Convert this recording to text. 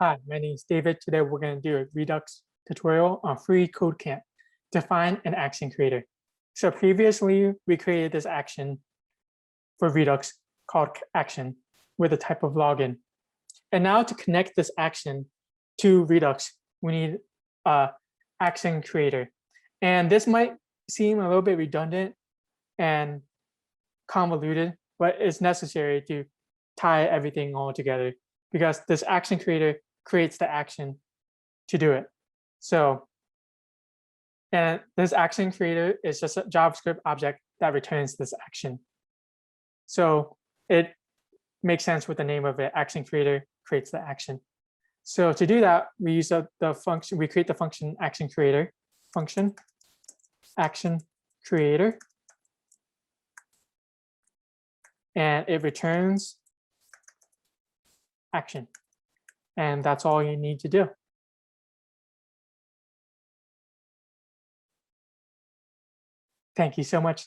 Hi, my name is David. Today we're going to do a Redux tutorial on freeCodeCamp. Define an action creator. So previously we created this action for Redux called action with a type of login. And now to connect this action to Redux, we need a action creator. And this might seem a little bit redundant and convoluted, but it's necessary to tie everything all together because this action creator creates the action to do it. So, and this action creator is just a JavaScript object that returns this action. So it makes sense with the name of it. Action creator creates the action. So to do that, we use the function, we create the function action creator function, action creator, and it returns action. And that's all you need to do. Thank you so much.